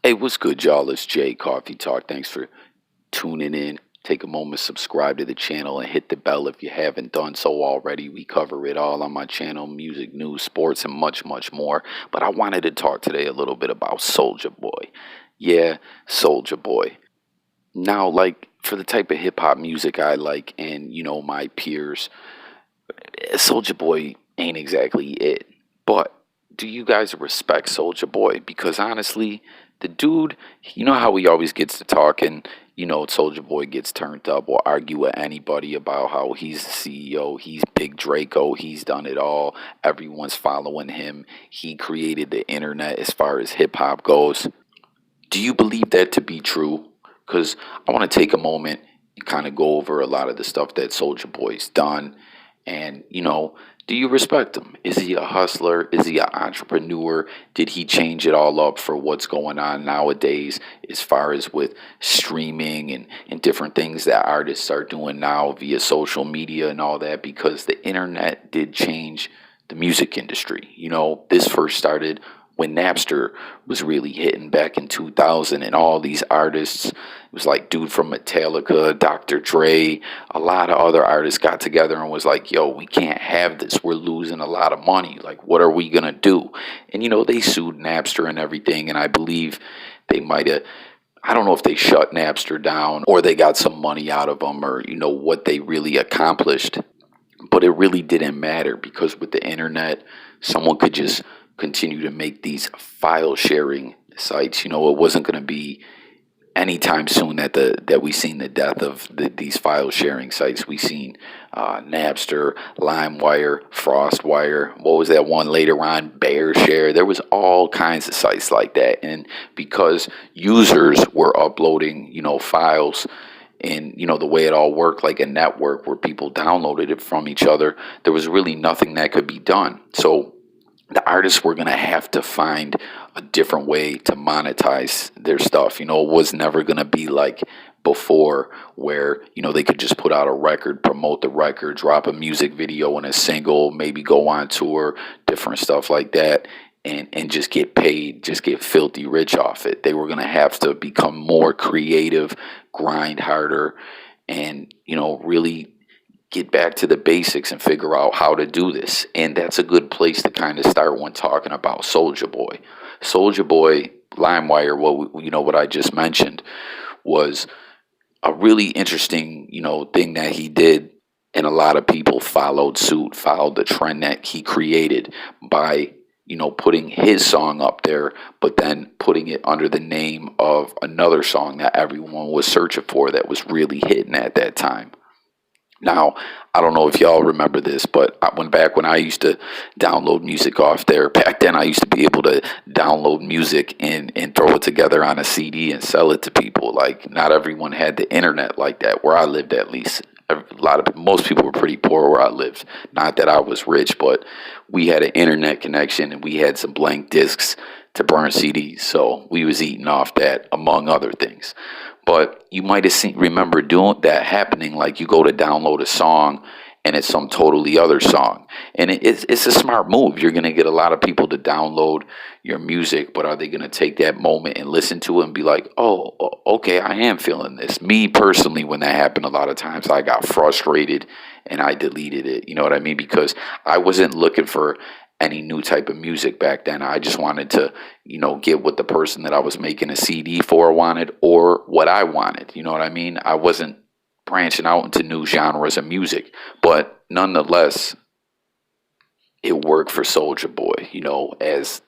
Hey, what's good, y'all? It's Jay Coffee Talk. Thanks for tuning in. Take a moment, subscribe to the channel, and hit the bell if you haven't done so already. We cover it all on my channel: music, news, sports, and much, much more. But I wanted to talk today a little bit about Soulja Boy. Yeah, Soulja Boy. Now, like, for the type of hip hop music I like, and my peers, Soulja Boy ain't exactly it. But do you guys respect Soulja Boy? Because honestly, the dude, you know how he always gets to talking. Soulja Boy gets turned up or argue with anybody about how he's the CEO, he's Big Draco, he's done it all. Everyone's following him. He created the internet as far as hip hop goes. Do you believe that to be true? Because I want to take a moment and kind of go over a lot of the stuff that Soulja Boy's done. And, do you respect him? Is he a hustler? Is he an entrepreneur? Did he change it all up for what's going on nowadays as far as with streaming and different things that artists are doing now via social media and all that? Because the internet did change the music industry. This first started when Napster was really hitting back in 2000, and all these artists, it was like dude from Metallica, Dr. Dre, a lot of other artists got together and was like, yo, we can't have this. We're losing a lot of money. Like, what are we going to do? And, they sued Napster and everything, and I believe they might have, I don't know if they shut Napster down or they got some money out of them, or, what they really accomplished. But it really didn't matter, because with the internet, someone could just continue to make these file sharing sites. It wasn't going to be anytime soon that we seen the death of these file sharing sites. We seen Napster, LimeWire, FrostWire. What was that one later on? BearShare. There was all kinds of sites like that, and because users were uploading, files. And, the way it all worked, like a network where people downloaded it from each other, there was really nothing that could be done. So the artists were going to have to find a different way to monetize their stuff. It was never going to be like before, where, they could just put out a record, promote the record, drop a music video and a single, maybe go on tour, different stuff like that, and just get paid, just get filthy rich off it. They were going to have to become more creative, grind harder, and, really get back to the basics and figure out how to do this. And that's a good place to kind of start when talking about Soulja Boy. Soulja Boy LimeWire, what I just mentioned, was a really interesting, thing that he did, and a lot of people followed suit, followed the trend that he created by, putting his song up there, but then putting it under the name of another song that everyone was searching for that was really hitting at that time. Now, I don't know if y'all remember this, but back when I used to download music off there, back then I used to be able to download music and throw it together on a CD and sell it to people. Like, not everyone had the internet like that, where I lived at least. Most people were pretty poor where I lived. Not that I was rich, but we had an internet connection and we had some blank discs to burn CDs. So we was eating off that, among other things. But you might have remember doing that happening, like you go to download a song and it's some totally other song. And it's a smart move. You're going to get a lot of people to download your music, but are they going to take that moment and listen to it and be like, oh, okay, I am feeling this? Me personally, when that happened, a lot of times I got frustrated and I deleted it. You know what I mean? Because I wasn't looking for any new type of music back then. I just wanted to, get what the person that I was making a CD for wanted, or what I wanted. You know what I mean? I wasn't branching out into new genres of music, but nonetheless, it worked for Soulja Boy, as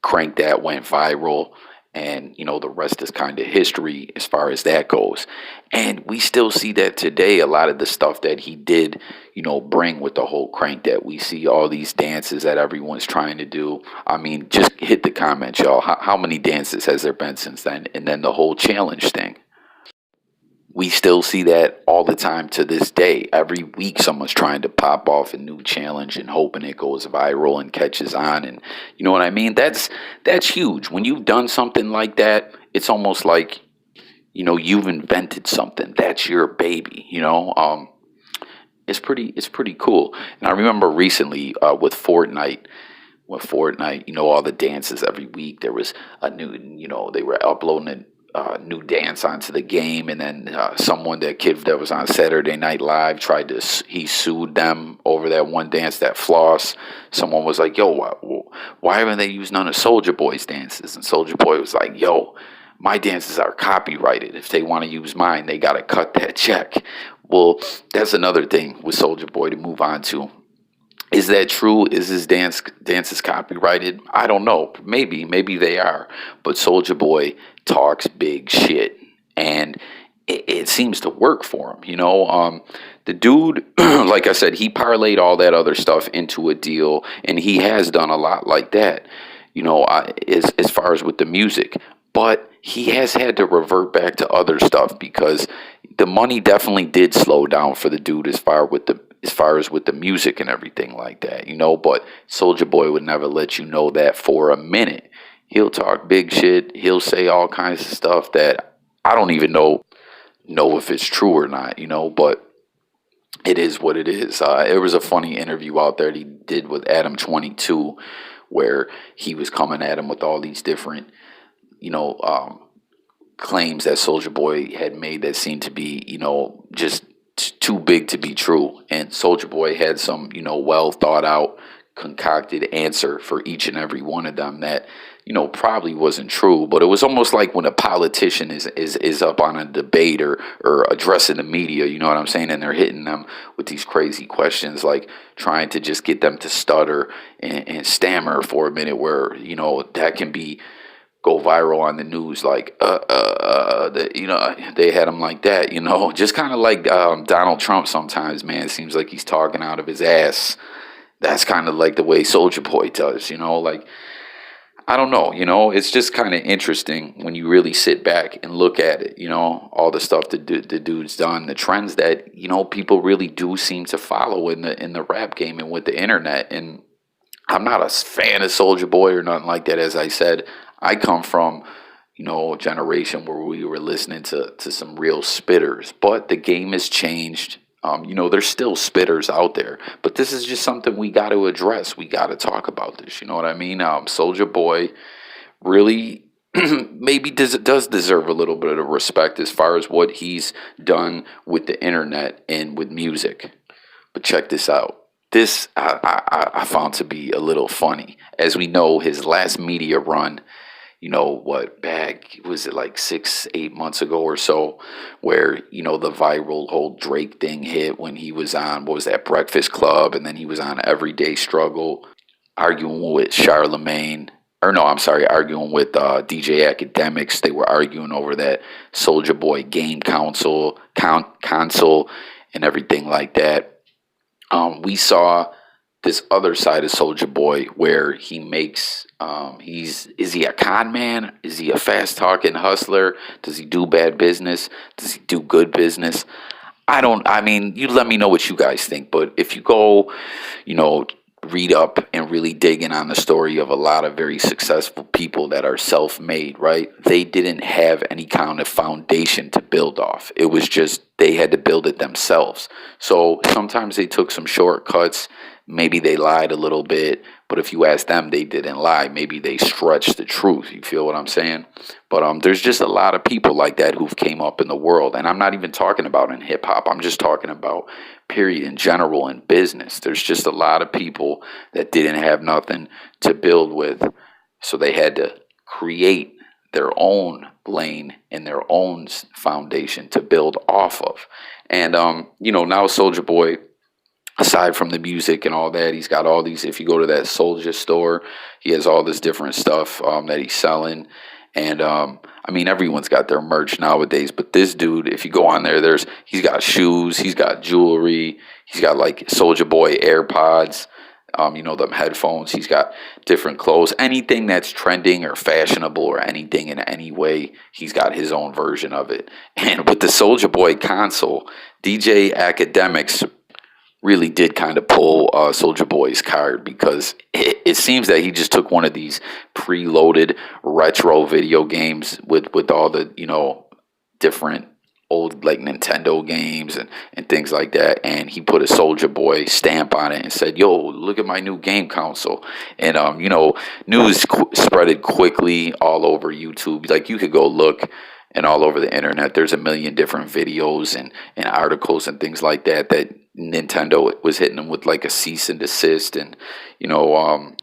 Crank That went viral, and, the rest is kind of history as far as that goes. And we still see that today. A lot of the stuff that he did, bring with the whole Crank That. We see all these dances that everyone's trying to do. I mean, just hit the comments, y'all. How many dances has there been since then? And then the whole challenge thing. We still see that all the time to this day. Every week someone's trying to pop off a new challenge and hoping it goes viral and catches on. And you know what I mean? That's huge. When you've done something like that, it's almost like, you've invented something. That's your baby, It's pretty cool. And I remember recently with Fortnite, with Fortnite, all the dances every week. There was a new, they were uploading a new dance onto the game, and then that kid that was on Saturday Night Live he sued them over that one dance, that floss. Someone was like, yo, why haven't they used none of Soulja Boy's dances? And Soulja Boy was like, yo, my dances are copyrighted. If they want to use mine, they got to cut that check. Well, that's another thing with Soulja Boy to move on to. Is that true? Is his dances copyrighted? I don't know. Maybe they are. But Soulja Boy talks big shit, and it seems to work for him. The dude, like I said, he parlayed all that other stuff into a deal, and he has done a lot like that. As far as with the music. But he has had to revert back to other stuff because the money definitely did slow down for the dude as far as with the music and everything like that, But Soulja Boy would never let you know that for a minute. He'll talk big shit. He'll say all kinds of stuff that I don't even know if it's true or not, But it is what it is. There was a funny interview out there that he did with Adam 22 where he was coming at him with all these different claims that Soulja Boy had made that seemed to be, just too big to be true. And Soulja Boy had some, well thought out, concocted answer for each and every one of them that, probably wasn't true. But it was almost like when a politician is up on a debate or addressing the media, you know what I'm saying? And they're hitting them with these crazy questions, like trying to just get them to stutter and stammer for a minute where, that can go viral on the news, like they had him like that, just kind of like Donald Trump sometimes, man. It seems like he's talking out of his ass. That's kind of like the way Soulja Boy does, like, I don't know, it's just kind of interesting when you really sit back and look at it, all the stuff the dude's done, the trends that, people really do seem to follow in the rap game and with the internet. And I'm not a fan of Soulja Boy or nothing like that. As I said, I come from, a generation where we were listening to some real spitters, but the game has changed. There's still spitters out there, but this is just something we got to address. We got to talk about this. You know what I mean? Soulja Boy really maybe does deserve a little bit of respect as far as what he's done with the internet and with music. But check this out. This I found to be a little funny. As we know, his last media run, back, was it like 6-8 months ago or so, where, the viral whole Drake thing hit when he was on, what was that, Breakfast Club, and then he was on Everyday Struggle, arguing with Charlemagne, arguing with DJ Academics. They were arguing over that Soulja Boy game console and everything like that. We saw this other side of Soulja Boy where he makes, is he a con man? Is he a fast talking hustler? Does he do bad business? Does he do good business? You let me know what you guys think, but if you go, read up and really dig in on the story of a lot of very successful people that are self-made, right? They didn't have any kind of foundation to build off. It was just they had to build it themselves. So sometimes they took some shortcuts. Maybe they lied a little bit, but if you ask them, they didn't lie. Maybe they stretched the truth. You feel what I'm saying? But there's just a lot of people like that who've came up in the world. And I'm not even talking about in hip-hop. I'm just talking about, period, in general, in business. There's just a lot of people that didn't have nothing to build with, so they had to create their own lane and their own foundation to build off of. And, now Soulja Boy, aside from the music and all that, he's got all these, if you go to that Soulja store, he has all this different stuff that he's selling. And, everyone's got their merch nowadays, but this dude, if you go on there, he's got shoes, he's got jewelry, he's got like Soulja Boy AirPods, them headphones, he's got different clothes, anything that's trending or fashionable or anything in any way, he's got his own version of it. And with the Soulja Boy console, DJ Academics really did kind of pull Soulja Boy's card, because it seems that he just took one of these preloaded retro video games with all the, different old like Nintendo games and things like that, and he put a Soulja Boy stamp on it and said, "Yo, look at my new game console." And news spreaded quickly all over YouTube. Like you could go look and all over the internet. There's a million different videos and articles and things like that Nintendo was hitting them with like a cease and desist, and you know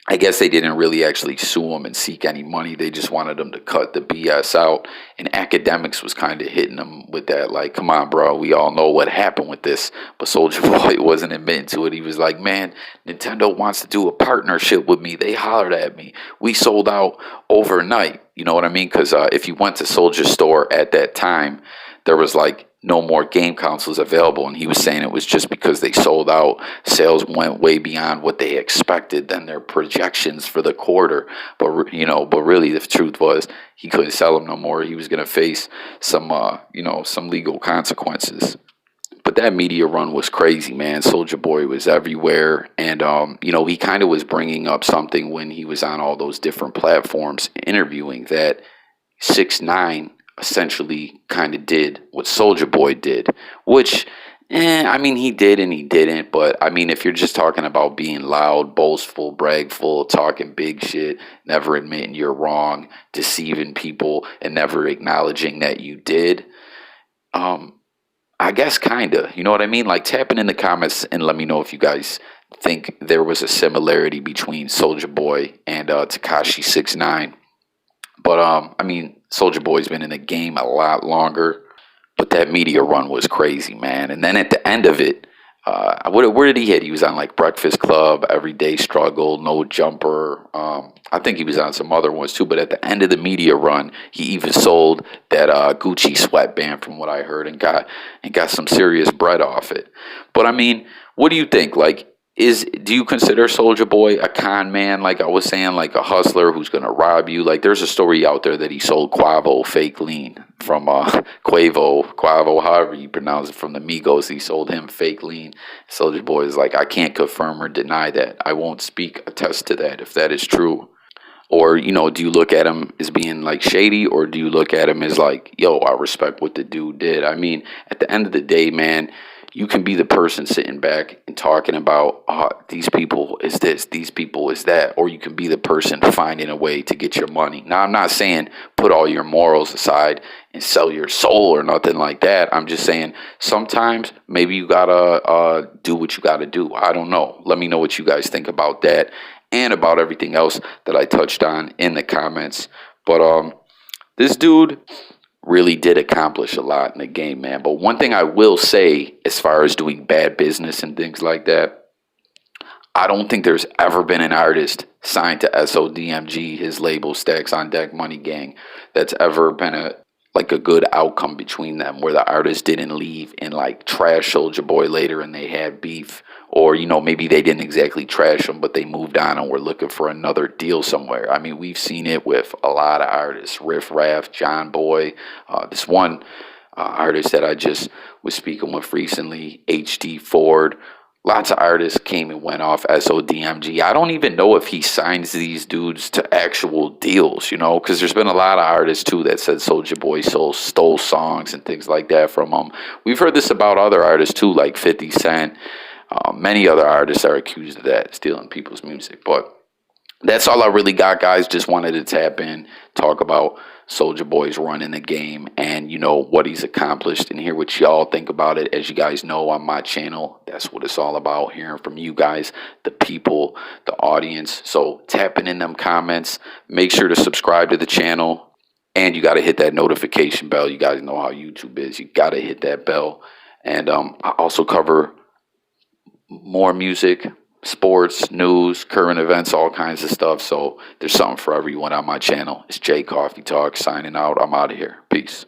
I guess they didn't really actually sue him and seek any money. They just wanted him to cut the BS out. And academics was kind of hitting him with that, like, come on, bro, we all know what happened with this. But Soulja Boy wasn't admitting to it. He was like, man, Nintendo wants to do a partnership with me. They hollered at me. We sold out overnight. You know what I mean? Because if you went to Soulja's store at that time, there was like no more game consoles available, and he was saying it was just because they sold out. Sales went way beyond what they expected than their projections for the quarter. But really the truth was he couldn't sell them no more. He was going to face some legal consequences. But that media run was crazy, man. Soulja Boy was everywhere, and he kind of was bringing up something when he was on all those different platforms interviewing, that 6ix9ine essentially kind of did what Soulja Boy did, which, he did and he didn't. But I mean, if you're just talking about being loud, boastful, bragful, talking big shit, never admitting you're wrong, deceiving people, and never acknowledging that you did, I guess kinda, you know what I mean? Like, tap in the comments and let me know if you guys think there was a similarity between Soulja Boy and Tekashi 6ix9ine. But Soulja Boy's been in the game a lot longer. But that media run was crazy, man. And then at the end of it, where did he hit? He was on like Breakfast Club, Everyday Struggle, No Jumper. I think he was on some other ones too. But at the end of the media run, he even sold that Gucci sweatband, from what I heard, and got some serious bread off it. But I mean, what do you think? Like, do you consider Soulja Boy a con man? Like I was saying, like a hustler who's gonna rob you? Like, there's a story out there that he sold Quavo fake lean from Quavo, however you pronounce it, from the Migos. He sold him fake lean. Soulja Boy is like, I can't confirm or deny that. I won't attest to that if that is true. Or, do you look at him as being like shady, or do you look at him as like, yo, I respect what the dude did? I mean, at the end of the day, man, you can be the person sitting back and talking about, these people is this, these people is that, or you can be the person finding a way to get your money. Now, I'm not saying put all your morals aside and sell your soul or nothing like that. I'm just saying sometimes maybe you gotta do what you gotta do. I don't know. Let me know what you guys think about that and about everything else that I touched on in the comments. But this dude really did accomplish a lot in the game, man. But one thing I will say, as far as doing bad business and things like that, I don't think there's ever been an artist signed to SODMG, his label, Stacks on Deck Money Gang, that's ever been a good outcome between them, where the artist didn't leave and like trash Soulja Boy later and they had beef. Or, maybe they didn't exactly trash him, but they moved on and were looking for another deal somewhere. I mean, we've seen it with a lot of artists. Riff Raff, John Boy, this one artist that I just was speaking with recently, HD Ford. Lots of artists came and went off SODMG. I don't even know if he signs these dudes to actual deals, because there's been a lot of artists, too, that said Soulja Boy stole songs and things like that from him. We've heard this about other artists, too, like 50 Cent. Many other artists are accused of that, stealing people's music. But that's all I really got, guys. Just wanted to tap in, talk about Soulja Boy's run in the game and, what he's accomplished, and hear what y'all think about it. As you guys know, on my channel, that's what it's all about, hearing from you guys, the people, the audience. So tapping in them comments. Make sure to subscribe to the channel, and you got to hit that notification bell. You guys know how YouTube is. You got to hit that bell. And I also cover more music, sports, news, current events, all kinds of stuff. So there's something for everyone on my channel. It's J Coffee Talk signing out. I'm out of here. Peace.